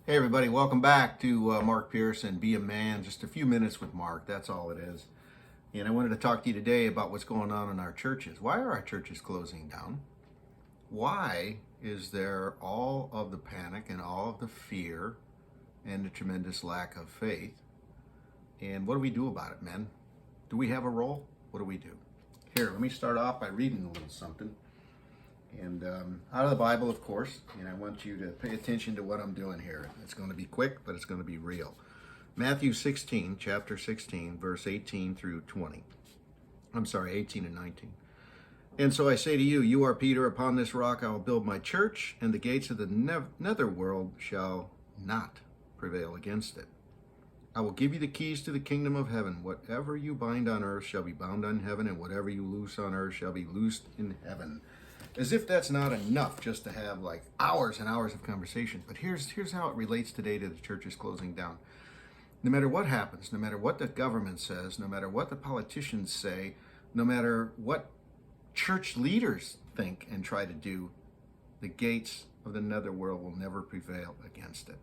Hey everybody, welcome back to Mark Pierce and Be a Man. Just a few minutes with Mark, that's all it is. And I wanted to talk to you today about what's going on in our churches. Why are our churches closing down? Why is there all of the panic and all of the fear and the tremendous lack of faith? And what do we do about it, men? Do we have a role? What do we do? Here, let me start off by reading a little something. And out of the Bible, of course, and I want you to pay attention to what I'm doing here. It's going to be quick, but it's going to be real. Matthew 16, chapter 16, verse 18 through 20. I'm sorry, 18 and 19. And so I say to you, you are Peter, upon this rock I will build my church, and the gates of the netherworld shall not prevail against it. I will give you the keys to the kingdom of heaven. Whatever you bind on earth shall be bound on heaven, and whatever you loose on earth shall be loosed in heaven. As if that's not enough just to have like hours and hours of conversation. But here's how it relates today to the churches closing down. No matter what happens, no matter what the government says, no matter what the politicians say, no matter what church leaders think and try to do, the gates of the netherworld will never prevail against it.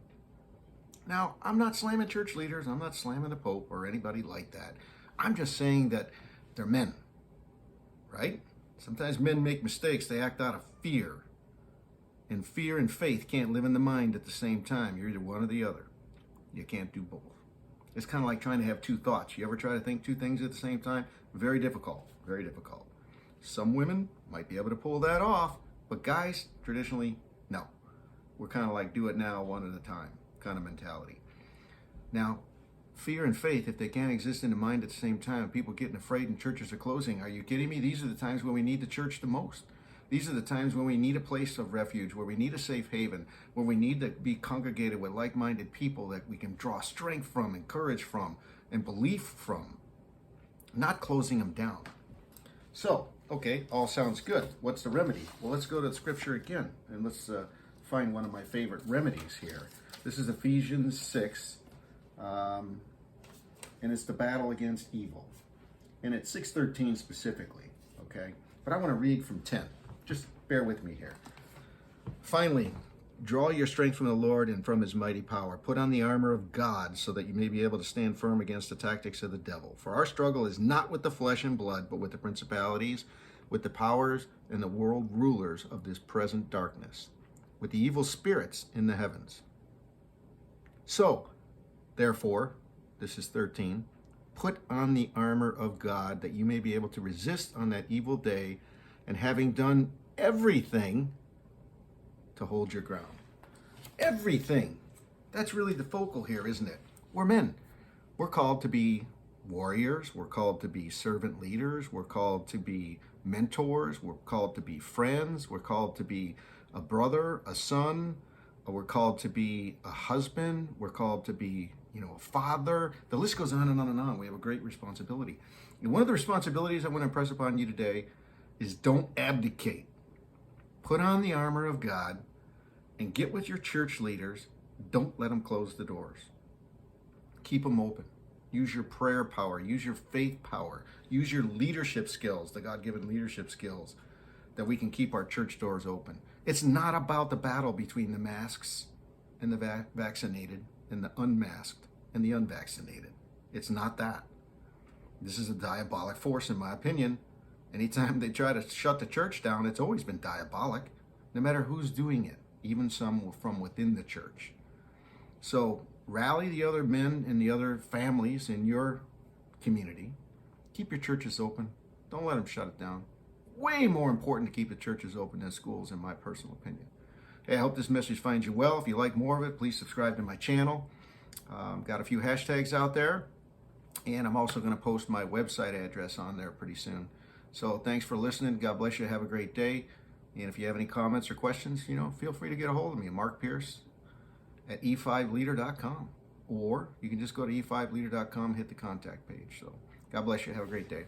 Now, I'm not slamming church leaders. I'm not slamming the Pope or anybody like that. I'm just saying that they're men, right? Sometimes men make mistakes. They act out of fear. And fear and faith can't live in the mind at the same time. You're either one or the other. You can't do both. It's kind of like trying to have two thoughts. You ever try to think two things at the same time? Very difficult. Very difficult. Some women might be able to pull that off, but guys, traditionally, no. We're kind of like do it now, one at a time kind of mentality. Now, fear and faith, if they can't exist in the mind at the same time, people getting afraid and churches are closing. Are you kidding me? These are the times when we need the church the most. These are the times when we need a place of refuge, where we need a safe haven, where we need to be congregated with like-minded people that we can draw strength from and courage from and belief from, not closing them down. So, okay, all sounds good. What's the remedy? Well, let's go to the scripture again, and let's find one of my favorite remedies here. This is Ephesians 6. And it's the battle against evil. And it's 6:13 specifically, okay? But I want to read from 10. Just bear with me here. Finally, draw your strength from the Lord and from his mighty power. Put on the armor of God so that you may be able to stand firm against the tactics of the devil. For our struggle is not with the flesh and blood, but with the principalities, with the powers and the world rulers of this present darkness, with the evil spirits in the heavens. So, therefore, this is 13, put on the armor of God that you may be able to resist on that evil day, and having done everything, to hold your ground. Everything. That's really the focal here, isn't it? We're men. We're called to be warriors. We're called to be servant leaders. We're called to be mentors. We're called to be friends. We're called to be a brother, a son. We're called to be a husband. We're called to be, a father. The list goes on and on and on. We have a great responsibility. And one of the responsibilities I want to impress upon you today is don't abdicate. Put on the armor of God and get with your church leaders. Don't let them close the doors. Keep them open. Use your prayer power. Use your faith power. Use your leadership skills, the God-given leadership skills, that we can keep our church doors open. It's not about the battle between the masks and the vaccinated and the unmasked and the unvaccinated. It's not that. This is a diabolic force, in my opinion. Anytime they try to shut the church down, it's always been diabolic, no matter who's doing it, even some from within the church. So rally the other men and the other families in your community. Keep your churches open. Don't let them shut it down. Way more important to keep the churches open than schools, in my personal opinion. Hey, I hope this message finds you well. If you like more of it, please subscribe to my channel. Got a few hashtags out there, and I'm also going to post my website address on there pretty soon. So thanks for listening. God bless you. Have a great day. And if you have any comments or questions, feel free to get a hold of me, Mark Pierce at e5leader.com. Or you can just go to e5leader.com, hit the contact page. So God bless you. Have a great day.